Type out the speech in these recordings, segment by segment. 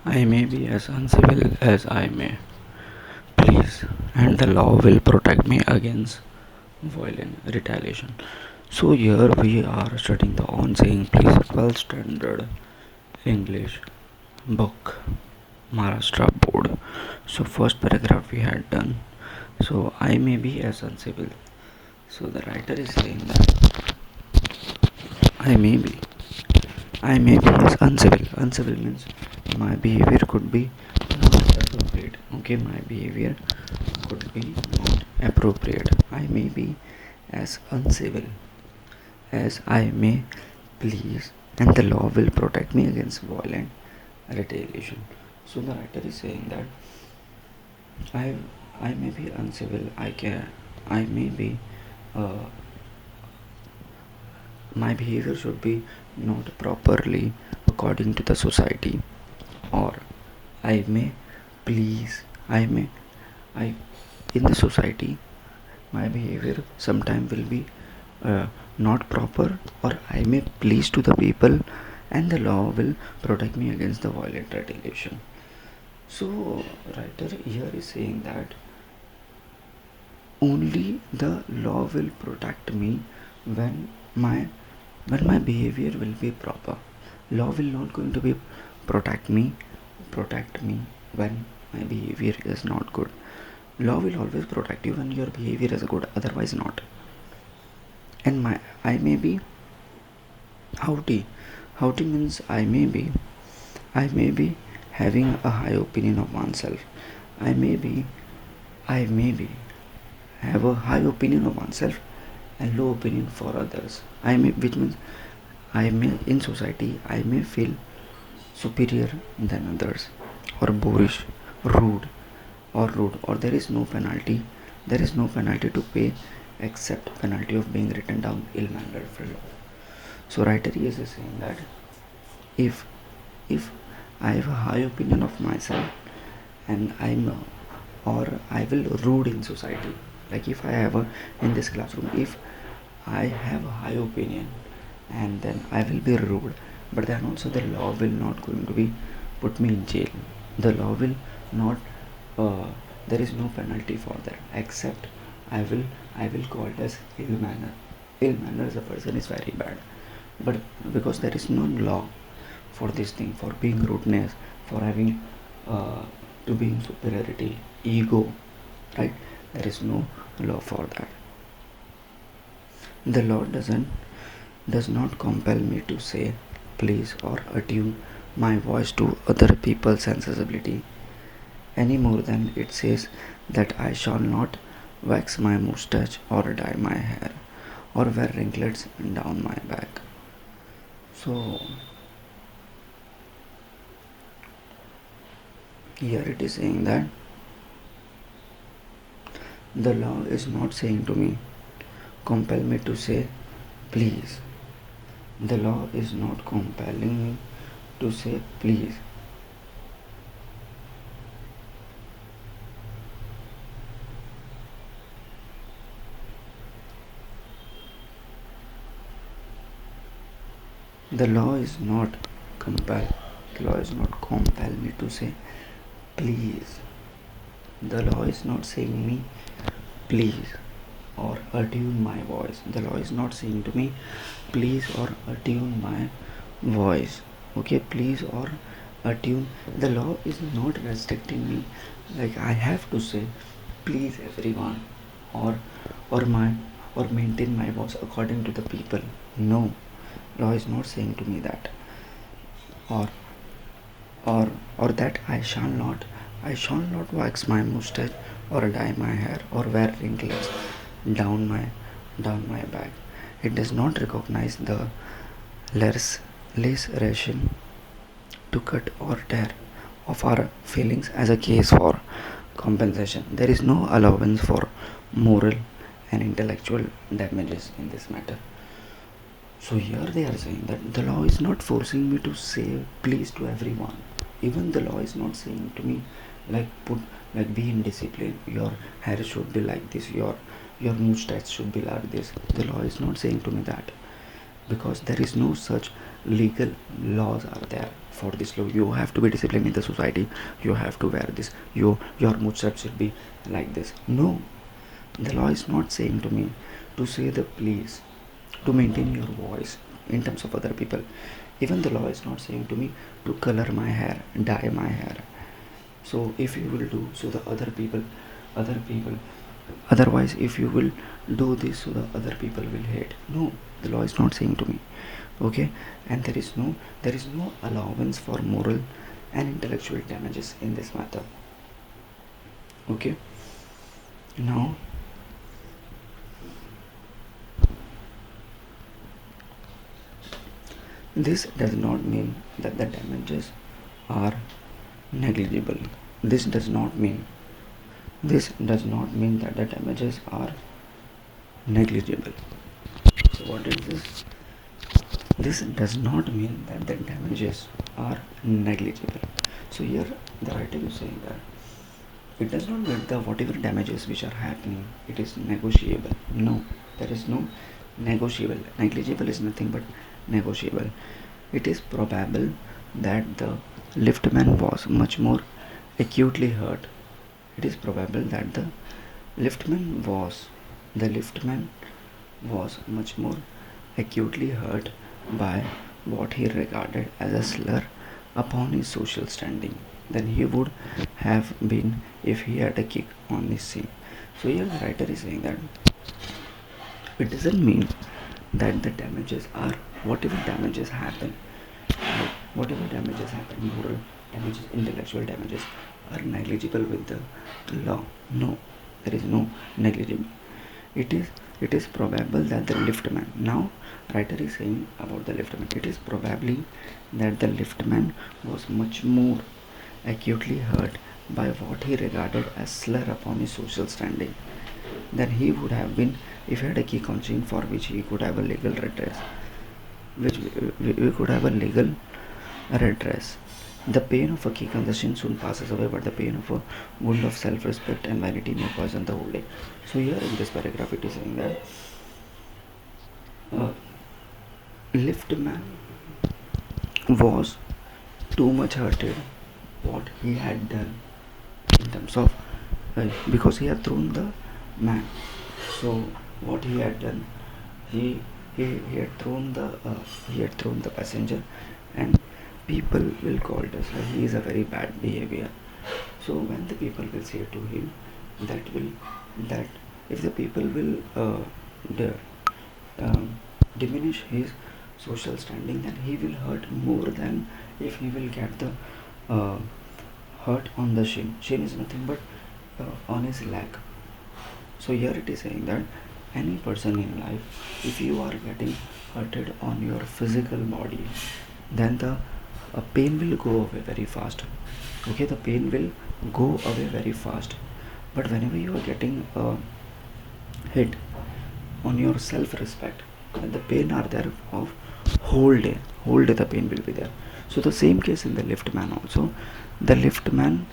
I may be as uncivil as I may please, and the law will protect me against violent retaliation. So here we are studying the on saying please 12 standard English book Maharashtra board. So first paragraph we had done. So I may be as uncivil. So the writer is saying that I may be I may be as uncivil. Uncivil means my behavior could be not appropriate. Okay, my behavior could be not appropriate. I may be as uncivil as I may please, and the law will protect me against violent retaliation. So the writer is saying that I I may be uncivil. I may be uh, my behavior should be not properly according to the society, or I may please. I in the society my behavior sometime will be uh, not proper, or I may please to the people, and the law will protect me against the violent retaliation. So writer here is saying that only the law will protect me when my when my behavior will be proper. Law will not going to be protect me protect me when my behavior is not good. Law will always protect you when your behavior is good, otherwise not. And my I may be haughty. Haughty means I may be having a high opinion of oneself. I may be I may be have a high opinion of oneself and low opinion for others. I may which means I may in society I may feel superior than others, or boorish, rude, or there is no penalty to pay except penalty of being written down ill-mannered fellow. So writer is saying that if if I have a high opinion of myself, and or I will rude in society, like if I have a in this classroom, if I have a high opinion and then I will be rude, but then also the law will not going to be put me in jail. The law will not there is no penalty for that, except I will call it as ill manner. Ill manner as a person is very bad, but because there is no law for this thing, for being rudeness, for having uh, to being superiority, ego, right? There is no law for that. The law does not compel me to say please or attune my voice to other people's sensibility any more than it says that I shall not wax my moustache or dye my hair or wear ringlets down my back. So here it is saying that the law is not saying to me, compel me to say please. The law is not compelling me to say please. The law is not compel. The law is not compel me to say please. The law is not saying me please or attune my voice. The law is not saying to me please or attune my voice. Okay, please or attune. The law is not restricting me like I have to say please everyone, or my or maintain my voice according to the people. No, law is not saying to me that, or or that I shall not wax my mustache or dye my hair or wear ringlets down my back. It does not recognize the legislation to cut or tear of our feelings as a case for compensation. There is no allowance for moral and intellectual damages in this matter. So here they are saying that the law is not forcing me to say please to everyone. Even the law is not saying to me like be in discipline. Your hair should be like this. Your mustache should be like this. The law is not saying to me that, because there is no such legal laws are there for this law. You have to be disciplined in the society, you have to wear this, your mood should be like this. No, the law is not saying to me to say the please, to maintain your voice in terms of other people. Even the law is not saying to me to color my hair, dye my hair. So if you will do, so the other people, otherwise if you will do this, so the other people will hate. No, the law is not saying to me. Okay, and there is no allowance for moral and intellectual damages in this matter. Okay, now this does not mean that the damages are negligible. This does not mean that the damages are negligible. So what is this? This does not mean that the damages are negligible. So here the writer is saying that it does not mean that whatever damages which are happening, it is negotiable. No, there is no negotiable. Negligible is nothing but negotiable. It is probable that the liftman was much more acutely hurt. It is probable that the liftman was much more acutely hurt by what he regarded as a slur upon his social standing than he would have been if he had a kick on his shin. So here the writer is saying that it doesn't mean that the damages are whatever damages happen, moral damages, intellectual damages are negligible with the law. No, there is no negligible. It is probable that the liftman, now writer is saying about the liftman, it is probably that the liftman was much more acutely hurt by what he regarded as slur upon his social standing than he would have been if he had a kick on chin for which he could have a legal redress. Which we could have a legal redress. The pain of a kick on the shin soon passes away, but the pain of a wound of self-respect and vanity may poison the whole day. So here in this paragraph it is saying that liftman was too much hurted what he had done in terms of because he had thrown the man. So what he had done, he had thrown the passenger, and people will call it as he is a very bad behavior. So when the people will say to him that if the people will diminish his social standing, then he will hurt more than if he will get the hurt on the shin. Shin is nothing but on his leg. So here it is saying that any person in life, if you are getting hurted on your physical body, then the pain will go away very fast. Okay, the pain will go away very fast. But whenever you are getting hit on your self-respect, the pain are there of whole day the pain will be there. So the same case in the liftman also. The liftman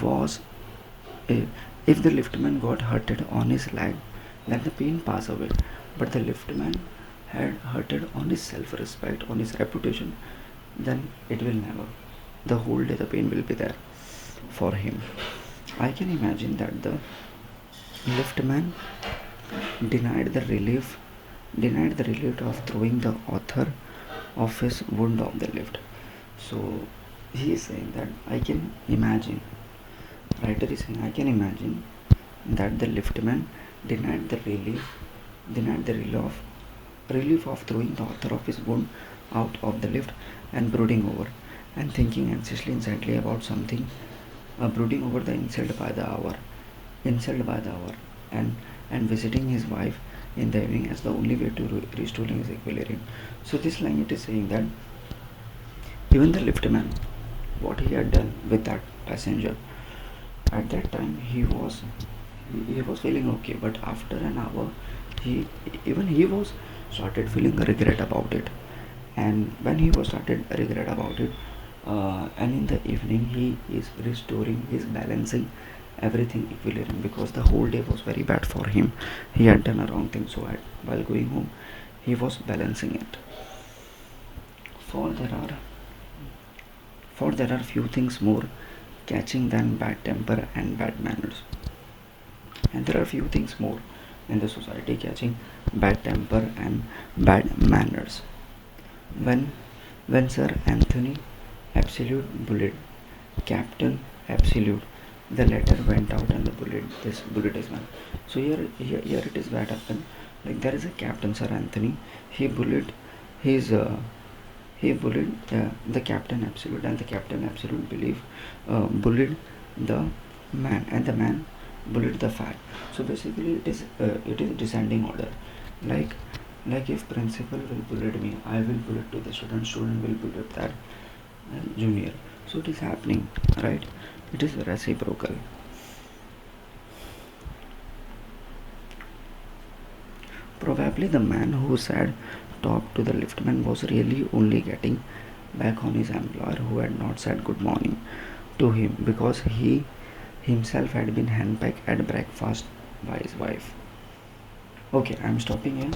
was if the liftman got hurted on his leg, then the pain pass away. But the liftman had hurted on his self-respect, on his reputation, then it will never. The whole day the pain will be there for him. I can imagine that the liftman denied the relief of throwing the author of his wound of the lift. So he is saying that I can imagine, writer is saying I can imagine that the liftman denied the relief of throwing the author of his wound out of the lift and brooding over and thinking anxiously and sadly about something, brooding over the insult by the hour, and visiting his wife in the evening as the only way to restoring his equilibrium. So this line it is saying that even the liftman, what he had done with that passenger, at that time he was feeling okay, but after an hour he was started feeling regret about it. And when he was started regret about it, and in the evening he is restoring, he is balancing everything equilibrium, because the whole day was very bad for him. He had done a wrong thing, so while going home he was balancing it. For there are few things more catching than bad temper and bad manners. And there are few things more in the society catching bad temper and bad manners. When Sir Anthony Absolute bullied Captain Absolute, the letter went out and the bullet is man. So here it is what happened. Like there is a Captain Sir Anthony. He bullied his the Captain Absolute, and the Captain Absolute bullied the man, and the man bullied the fat. So basically it is descending order. Like if principal will bully me, I will bully to the student will bully that junior. So it is happening, right? It is reciprocal. Probably the man who said talk to the liftman was really only getting back on his employer who had not said good morning to him because he himself had been handpicked at breakfast by his wife. Okay, I'm stopping here.